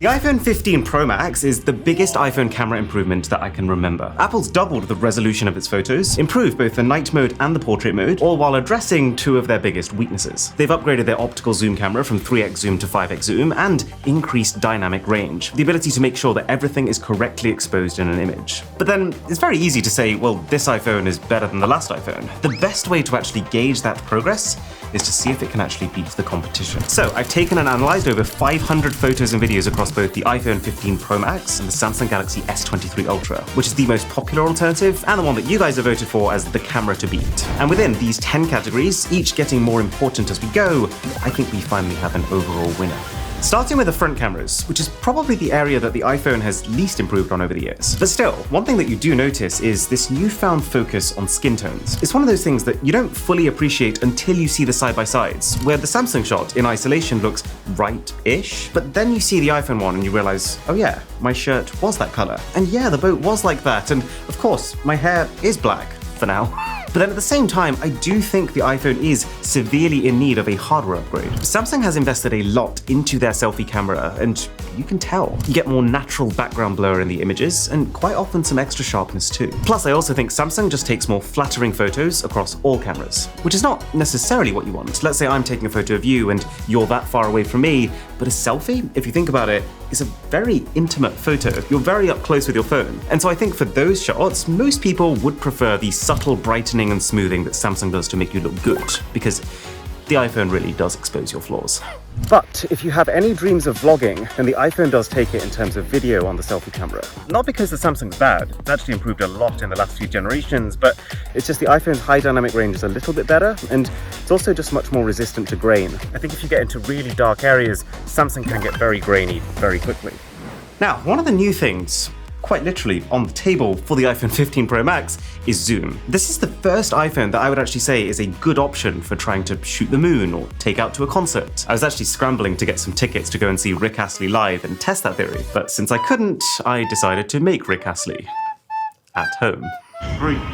The iPhone 15 Pro Max is the biggest iPhone camera improvement that I can remember. Apple's doubled the resolution of its photos, improved both the night mode and the portrait mode, all while addressing two of their biggest weaknesses. They've upgraded their optical zoom camera from 3x zoom to 5x zoom and increased dynamic range, the ability to make sure that everything is correctly exposed in an image. But then it's very easy to say, well, this iPhone is better than the last iPhone. The best way to actually gauge that progress is to see if it can actually beat the competition. So I've taken and analyzed over 500 photos and videos across both the iPhone 15 Pro Max and the Samsung Galaxy S23 Ultra, which is the most popular alternative and the one that you guys have voted for as the camera to beat. And within these 10 categories, each getting more important as we go, I think we finally have an overall winner. Starting with the front cameras, which is probably the area that the iPhone has least improved on over the years. But still, one thing that you do notice is this newfound focus on skin tones. It's one of those things that you don't fully appreciate until you see the side-by-sides, where the Samsung shot in isolation looks right-ish, but then you see the iPhone one and you realize, oh yeah, my shirt was that color. And yeah, the boat was like that, and of course, my hair is black, for now. But then at the same time, I do think the iPhone is severely in need of a hardware upgrade. Samsung has invested a lot into their selfie camera, and you can tell. You get more natural background blur in the images, and quite often some extra sharpness too. Plus, I also think Samsung just takes more flattering photos across all cameras, which is not necessarily what you want. Let's say I'm taking a photo of you and you're that far away from me, but a selfie, if you think about it, is a very intimate photo. You're very up close with your phone. And so I think for those shots, most people would prefer the subtle brightening and smoothing that Samsung does to make you look good, because the iPhone really does expose your flaws. But if you have any dreams of vlogging, then the iPhone does take it in terms of video on the selfie camera. Not because the Samsung's bad, it's actually improved a lot in the last few generations, but it's just the iPhone's high dynamic range is a little bit better, and it's also just much more resistant to grain. I think if you get into really dark areas, Samsung can get very grainy very quickly. Now, one of the new things, quite literally on the table for the iPhone 15 Pro Max, is zoom. This is the first iPhone that I would actually say is a good option for trying to shoot the moon or take out to a concert. I was actually scrambling to get some tickets to go and see Rick Astley live and test that theory, but since I couldn't, I decided to make Rick Astley at home.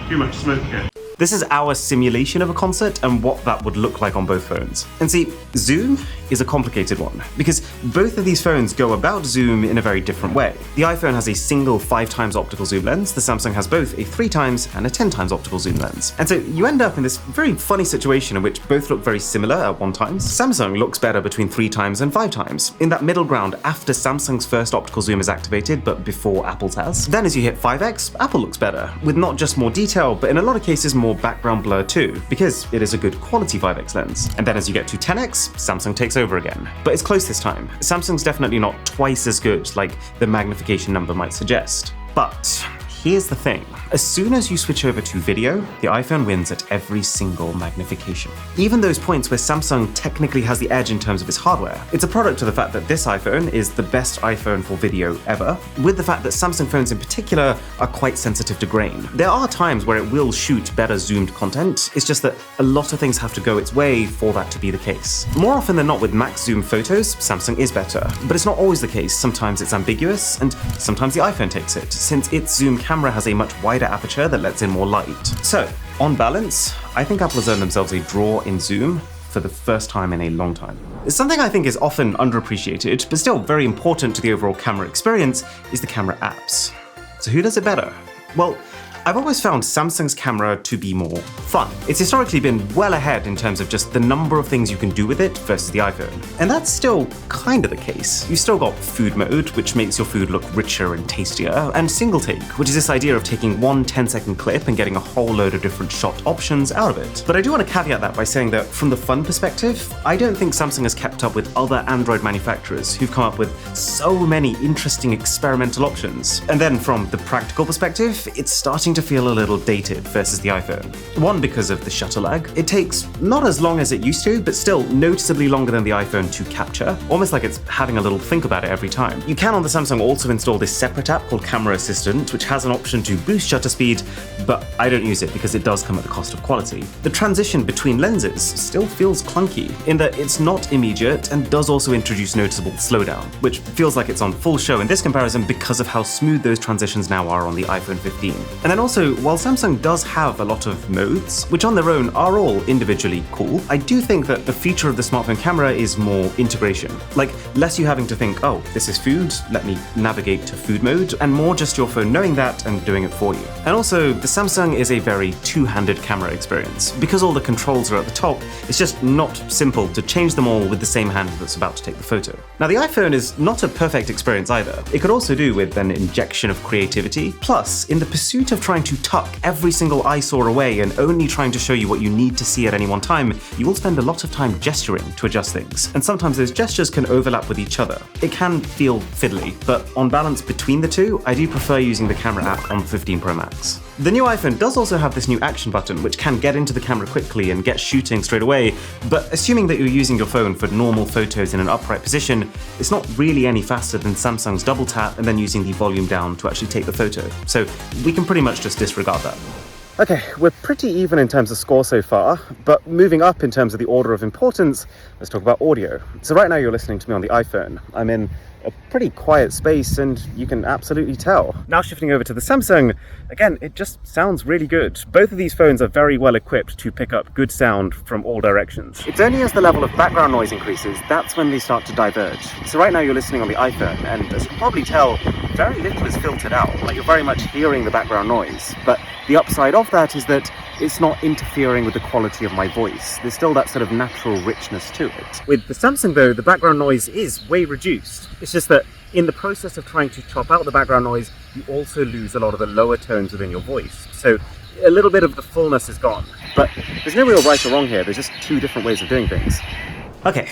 Too much smoke here. This is our simulation of a concert and what that would look like on both phones. And see, zoom is a complicated one because both of these phones go about zoom in a very different way. The iPhone has a single 5x optical zoom lens, the Samsung has both a 3x and a 10x optical zoom lens. And so you end up in this very funny situation in which both look very similar at one time. Samsung looks better between 3x and 5x, in that middle ground after Samsung's first optical zoom is activated but before Apple's has. Then as you hit 5x, Apple looks better, with not just more detail, but in a lot of cases more background blur too, because it is a good quality 5x lens. And then as you get to 10x, Samsung takes over again. But it's close this time. Samsung's definitely not twice as good like the magnification number might suggest. But here's the thing. As soon as you switch over to video, the iPhone wins at every single magnification. Even those points where Samsung technically has the edge in terms of its hardware, it's a product of the fact that this iPhone is the best iPhone for video ever, with the fact that Samsung phones in particular are quite sensitive to grain. There are times where it will shoot better zoomed content, it's just that a lot of things have to go its way for that to be the case. More often than not with max zoom photos, Samsung is better, but it's not always the case. Sometimes it's ambiguous, and sometimes the iPhone takes it, since its zoom camera has a much wider aperture that lets in more light. So, on balance, I think Apple has earned themselves a draw in zoom for the first time in a long time. Something I think is often underappreciated, but still very important to the overall camera experience, is the camera apps. So who does it better? Well, I've always found Samsung's camera to be more fun. It's historically been well ahead in terms of just the number of things you can do with it versus the iPhone. And that's still kind of the case. You've still got food mode, which makes your food look richer and tastier, and single take, which is this idea of taking one 10-second clip and getting a whole load of different shot options out of it. But I do want to caveat that by saying that from the fun perspective, I don't think Samsung has kept up with other Android manufacturers who've come up with so many interesting experimental options. And then from the practical perspective, it's starting to feel a little dated versus the iPhone. One, because of the shutter lag. It takes not as long as it used to, but still noticeably longer than the iPhone to capture, almost like it's having a little think about it every time. You can on the Samsung also install this separate app called Camera Assistant, which has an option to boost shutter speed, but I don't use it because it does come at the cost of quality. The transition between lenses still feels clunky, in that it's not immediate and does also introduce noticeable slowdown, which feels like it's on full show in this comparison because of how smooth those transitions now are on the iPhone 15. And then also, while Samsung does have a lot of modes, which on their own are all individually cool, I do think that the feature of the smartphone camera is more integration. Like, less you having to think, oh, this is food, let me navigate to food mode, and more just your phone knowing that and doing it for you. And also, the Samsung is a very two-handed camera experience. Because all the controls are at the top, it's just not simple to change them all with the same hand that's about to take the photo. Now, the iPhone is not a perfect experience either. It could also do with an injection of creativity. Plus, in the pursuit of trying to tuck every single eyesore away and only trying to show you what you need to see at any one time, you will spend a lot of time gesturing to adjust things. And sometimes those gestures can overlap with each other. It can feel fiddly, but on balance between the two, I do prefer using the camera app on the 15 Pro Max. The new iPhone does also have this new action button, which can get into the camera quickly and get shooting straight away, but assuming that you're using your phone for normal photos in an upright position, it's not really any faster than Samsung's double tap and then using the volume down to actually take the photo. So we can pretty much just disregard that. Okay, we're pretty even in terms of score so far, but moving up in terms of the order of importance, let's talk about audio. So right now you're listening to me on the iPhone. I'm in a pretty quiet space and you can absolutely tell. Now shifting over to the Samsung, again, it just sounds really good. Both of these phones are very well equipped to pick up good sound from all directions. It's only as the level of background noise increases, that's when they start to diverge. So right now you're listening on the iPhone, and as you can probably tell, very little is filtered out. Like, you're very much hearing the background noise, but the upside of that is that it's not interfering with the quality of my voice. There's still that sort of natural richness to it. With the Samsung though, the background noise is way reduced. It's just that in the process of trying to chop out the background noise, you also lose a lot of the lower tones within your voice. So a little bit of the fullness is gone. But there's no real right or wrong here, there's just two different ways of doing things. Okay,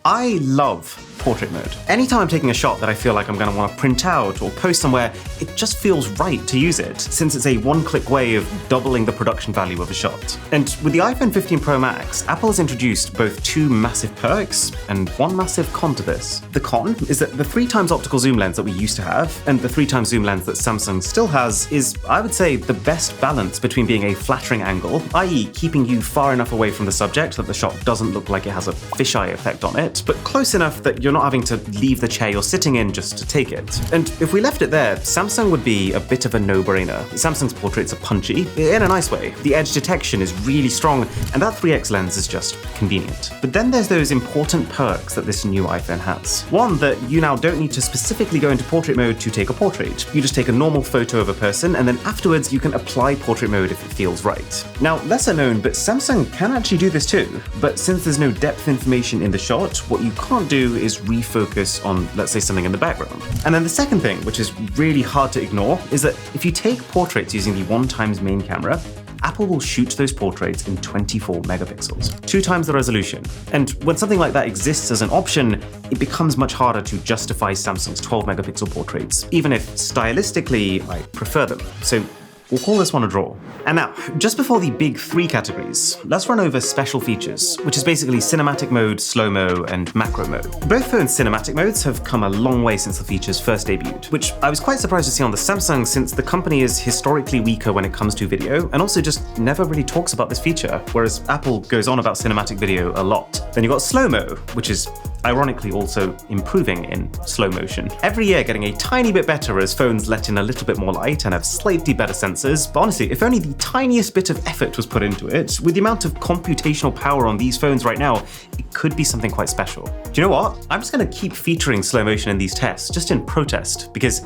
I love portrait mode. Anytime I'm taking a shot that I feel like I'm going to want to print out or post somewhere, it just feels right to use it, since it's a one-click way of doubling the production value of a shot. And with the iPhone 15 Pro Max, Apple has introduced both two massive perks and one massive con to this. The con is that the 3x optical zoom lens that we used to have, and the 3x zoom lens that Samsung still has, is, I would say, the best balance between being a flattering angle, i.e. keeping you far enough away from the subject that the shot doesn't look like it has a fisheye effect on it, but close enough that you're not having to leave the chair you're sitting in just to take it. And if we left it there, Samsung would be a bit of a no-brainer. Samsung's portraits are punchy, in a nice way. The edge detection is really strong, and that 3x lens is just convenient. But then there's those important perks that this new iPhone has. One, that you now don't need to specifically go into portrait mode to take a portrait. You just take a normal photo of a person, and then afterwards you can apply portrait mode if it feels right. Now, lesser known, but Samsung can actually do this too. But since there's no depth information in the shot, what you can't do is refocus on, let's say, something in the background. And then the second thing, which is really hard to ignore, is that if you take portraits using the 1x main camera, Apple will shoot those portraits in 24 megapixels, 2x the resolution. And when something like that exists as an option, it becomes much harder to justify Samsung's 12 megapixel portraits, even if stylistically I prefer them. So we'll call this one a draw. And now, just before the big three categories, let's run over special features, which is basically cinematic mode, slow-mo, and macro mode. Both phones' cinematic modes have come a long way since the features first debuted, which I was quite surprised to see on the Samsung, since the company is historically weaker when it comes to video, and also just never really talks about this feature, whereas Apple goes on about cinematic video a lot. Then you've got slow-mo, which is ironically also improving in slow motion. Every year getting a tiny bit better as phones let in a little bit more light and have slightly better sensors, but honestly, if only the tiniest bit of effort was put into it, with the amount of computational power on these phones right now, it could be something quite special. Do you know what? I'm just going to keep featuring slow motion in these tests, just in protest, because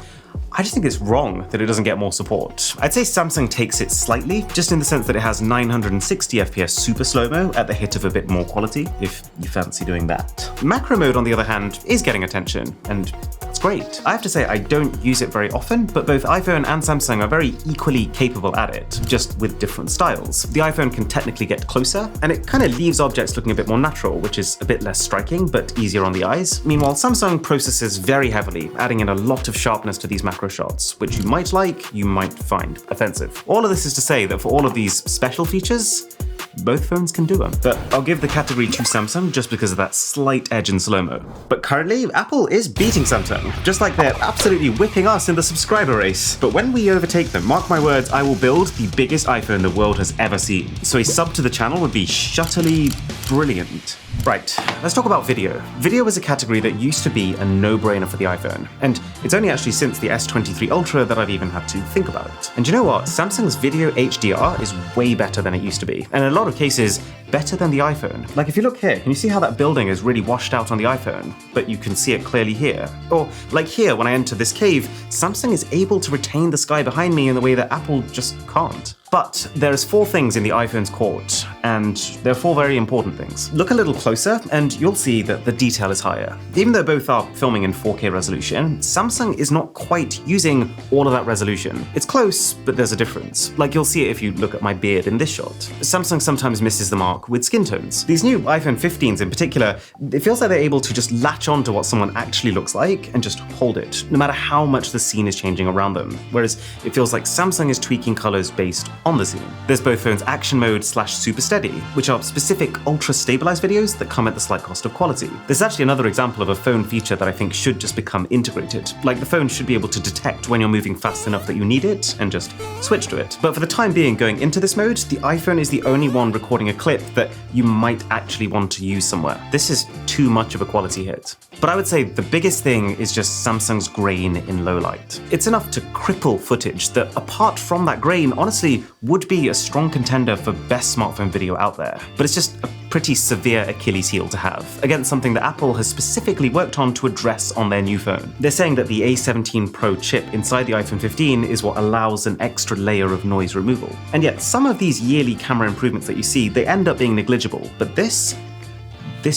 I just think it's wrong that it doesn't get more support. I'd say Samsung takes it slightly, just in the sense that it has 960 FPS super slow-mo at the hit of a bit more quality, if you fancy doing that. Macro mode, on the other hand, is getting attention, and it's great. I have to say, I don't use it very often, but both iPhone and Samsung are very equally capable at it, just with different styles. The iPhone can technically get closer, and it kind of leaves objects looking a bit more natural, which is a bit less striking, but easier on the eyes. Meanwhile, Samsung processes very heavily, adding in a lot of sharpness to these macro shots, which you might like, you might find offensive. All of this is to say that for all of these special features, both phones can do them. But I'll give the category to Samsung just because of that slight edge in slow-mo. But currently, Apple is beating Samsung, just like they're absolutely whipping us in the subscriber race. But when we overtake them, mark my words, I will build the biggest iPhone the world has ever seen. So a sub to the channel would be shutterly brilliant. Right, let's talk about video. Video is a category that used to be a no-brainer for the iPhone, and it's only actually since the S23 Ultra that I've even had to think about it. And you know what? Samsung's video HDR is way better than it used to be, and in a lot of cases, better than the iPhone. Like if you look here, can you see how that building is really washed out on the iPhone, but you can see it clearly here? Or like here, when I enter this cave, Samsung is able to retain the sky behind me in the way that Apple just can't. But there's 4 things in the iPhone's court, and they're 4 very important things. Look a little closer, and you'll see that the detail is higher. Even though both are filming in 4K resolution, Samsung is not quite using all of that resolution. It's close, but there's a difference. Like you'll see it if you look at my beard in this shot. Samsung sometimes misses the mark with skin tones. These new iPhone 15s in particular, it feels like they're able to just latch on to what someone actually looks like and just hold it, no matter how much the scene is changing around them. Whereas it feels like Samsung is tweaking colors based on the scene. There's both phone's action mode / super steady, which are specific ultra stabilized videos that come at the slight cost of quality. There's actually another example of a phone feature that I think should just become integrated. Like the phone should be able to detect when you're moving fast enough that you need it and just switch to it. But for the time being going into this mode, the iPhone is the only one recording a clip that you might actually want to use somewhere. This is too much of a quality hit. But I would say the biggest thing is just Samsung's grain in low light. It's enough to cripple footage that apart from that grain, honestly, would be a strong contender for best smartphone video out there. But it's just a pretty severe Achilles heel to have, against something that Apple has specifically worked on to address on their new phone. They're saying that the A17 Pro chip inside the iPhone 15 is what allows an extra layer of noise removal. And yet, some of these yearly camera improvements that you see, they end up being negligible. But this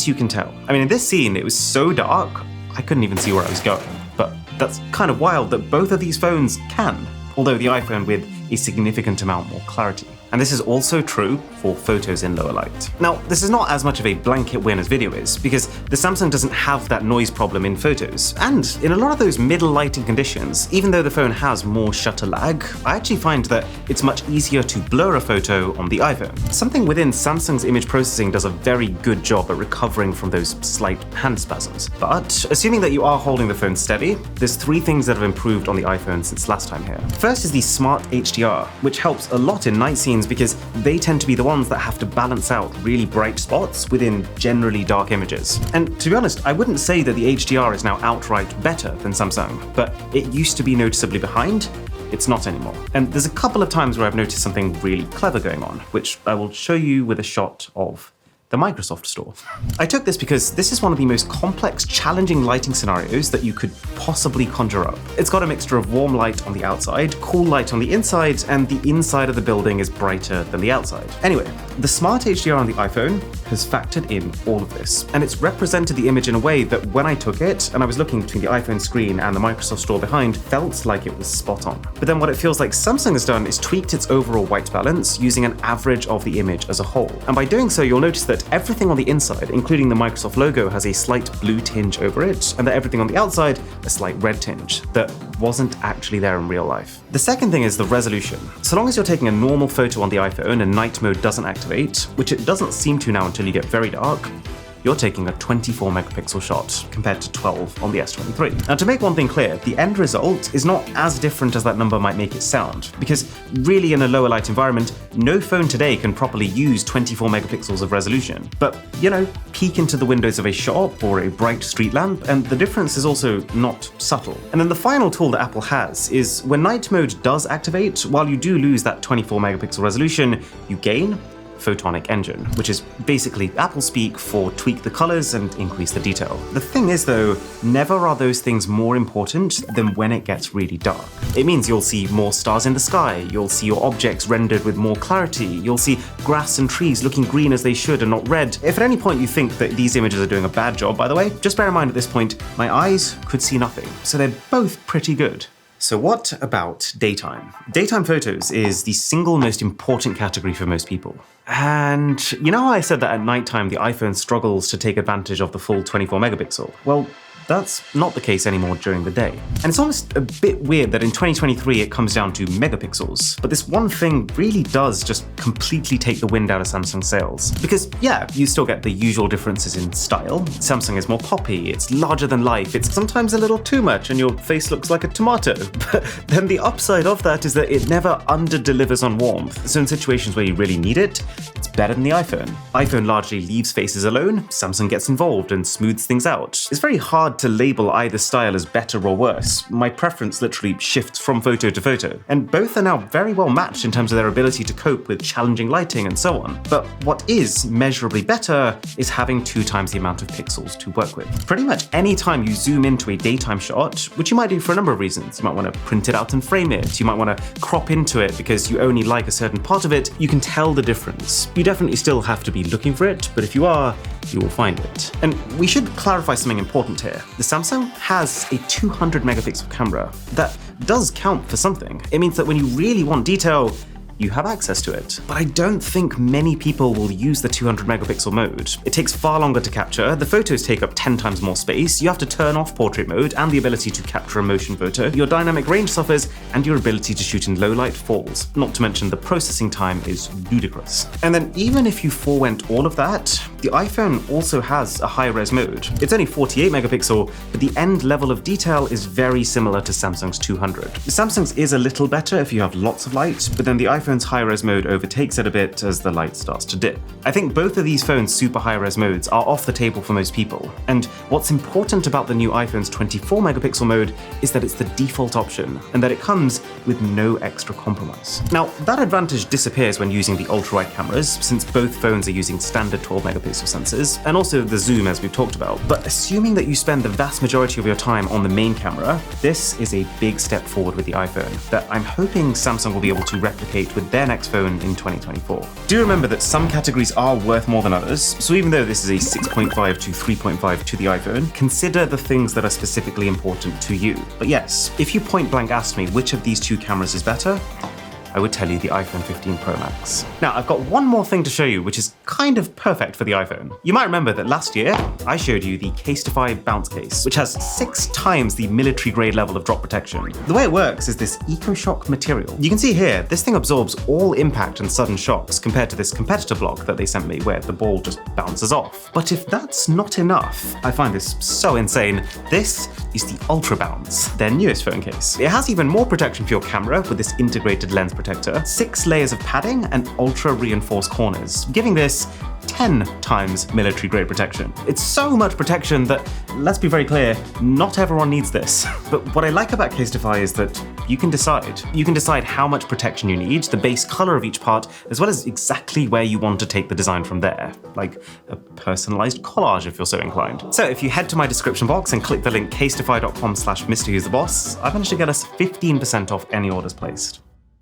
you can tell. I mean, in this scene, it was so dark, I couldn't even see where I was going. But that's kind of wild that both of these phones can, although the iPhone with a significant amount more clarity. And this is also true for photos in lower light. Now, this is not as much of a blanket win as video is, because the Samsung doesn't have that noise problem in photos. And in a lot of those middle lighting conditions, even though the phone has more shutter lag, I actually find that it's much easier to blur a photo on the iPhone. Something within Samsung's image processing does a very good job at recovering from those slight hand spasms. But assuming that you are holding the phone steady, there's 3 things that have improved on the iPhone since last time here. First is the Smart HDR, which helps a lot in night scenes because they tend to be the ones that have to balance out really bright spots within generally dark images. And to be honest, I wouldn't say that the HDR is now outright better than Samsung, but it used to be noticeably behind. It's not anymore. And there's a couple of times where I've noticed something really clever going on, which I will show you with a shot of the Microsoft Store. I took this because this is one of the most complex, challenging lighting scenarios that you could possibly conjure up. It's got a mixture of warm light on the outside, cool light on the inside, and the inside of the building is brighter than the outside. Anyway, the Smart HDR on the iPhone has factored in all of this, and it's represented the image in a way that when I took it, and I was looking between the iPhone screen and the Microsoft Store behind, felt like it was spot on. But then what it feels like Samsung has done is tweaked its overall white balance using an average of the image as a whole. And by doing so, you'll notice that everything on the inside, including the Microsoft logo, has a slight blue tinge over it, and that everything on the outside, a slight red tinge that wasn't actually there in real life. The second thing is the resolution. So long as you're taking a normal photo on the iPhone and night mode doesn't activate, which it doesn't seem to now until you get very dark, you're taking a 24 megapixel shot compared to 12 on the S23. Now, to make one thing clear, the end result is not as different as that number might make it sound, because really in a lower light environment, no phone today can properly use 24 megapixels of resolution. But, you know, peek into the windows of a shop or a bright street lamp, and the difference is also not subtle. And then the final tool that Apple has is when night mode does activate, while you do lose that 24 megapixel resolution, you gain photonic engine, which is basically Apple speak for tweak the colors and increase the detail. The thing is though, never are those things more important than when it gets really dark. It means you'll see more stars in the sky, you'll see your objects rendered with more clarity, you'll see grass and trees looking green as they should and not red. If at any point you think that these images are doing a bad job, by the way, just bear in mind at this point, my eyes could see nothing, so they're both pretty good. So what about daytime? Daytime photos is the single most important category for most people. And you know how I said that at nighttime the iPhone struggles to take advantage of the full 24 megapixel? Well, That's not the case anymore during the day. And it's almost a bit weird that in 2023 it comes down to megapixels. But this one thing really does just completely take the wind out of Samsung's sails. Because yeah, you still get the usual differences in style. Samsung is more poppy, it's larger than life, it's sometimes a little too much and your face looks like a tomato. But then the upside of that is that it never under-delivers on warmth. So in situations where you really need it, it's better than the iPhone. iPhone largely leaves faces alone, Samsung gets involved and smooths things out. It's very hard to label either style as better or worse. My preference literally shifts from photo to photo. And both are now very well matched in terms of their ability to cope with challenging lighting and so on. But what is measurably better is having 2 times the amount of pixels to work with. Pretty much any time you zoom into a daytime shot, which you might do for a number of reasons, you might want to print it out and frame it, you might want to crop into it because you only like a certain part of it, you can tell the difference. You definitely still have to be looking for it, but if you are, you will find it. And we should clarify something important here. The Samsung has a 200 megapixel camera. That does count for something. It means that when you really want detail, you have access to it. But I don't think many people will use the 200 megapixel mode. It takes far longer to capture, the photos take up 10 times more space, you have to turn off portrait mode and the ability to capture a motion photo, your dynamic range suffers, and your ability to shoot in low light falls. Not to mention the processing time is ludicrous. And then even if you forewent all of that, the iPhone also has a high-res mode. It's only 48 megapixel, but the end level of detail is very similar to Samsung's 200. Samsung's is a little better if you have lots of light, but then the iPhone's high-res mode overtakes it a bit as the light starts to dip. I think both of these phones' super high-res modes are off the table for most people. And what's important about the new iPhone's 24 megapixel mode is that it's the default option, and that it comes with no extra compromise. Now, that advantage disappears when using the ultra-wide cameras, since both phones are using standard 12 megapixel sensors, and also the zoom as we've talked about. But assuming that you spend the vast majority of your time on the main camera, this is a big step forward with the iPhone that I'm hoping Samsung will be able to replicate with their next phone in 2024. Do remember that some categories are worth more than others, so even though this is a 6.5 to 3.5 to the iPhone, consider the things that are specifically important to you. But yes, if you point blank asked me which of these 2 cameras is better, I would tell you the iPhone 15 Pro Max. Now, I've got one more thing to show you, which is kind of perfect for the iPhone. You might remember that last year, I showed you the Casetify bounce case, which has 6 times the military-grade level of drop protection. The way it works is this EcoShock material. You can see here, this thing absorbs all impact and sudden shocks compared to this competitor block that they sent me, where the ball just bounces off. But if that's not enough, I find this so insane, this is the Ultra Bounce, their newest phone case. It has even more protection for your camera with this integrated lens protector, 6 layers of padding and ultra reinforced corners, giving this 10 times military grade protection. It's so much protection that, let's be very clear, not everyone needs this. But what I like about Casetify is that you can decide. You can decide how much protection you need, the base color of each part, as well as exactly where you want to take the design from there, like a personalized collage if you're so inclined. So if you head to my description box and click the link casetify.com/MrWho'sTheBoss, I've managed to get us 15% off any orders placed.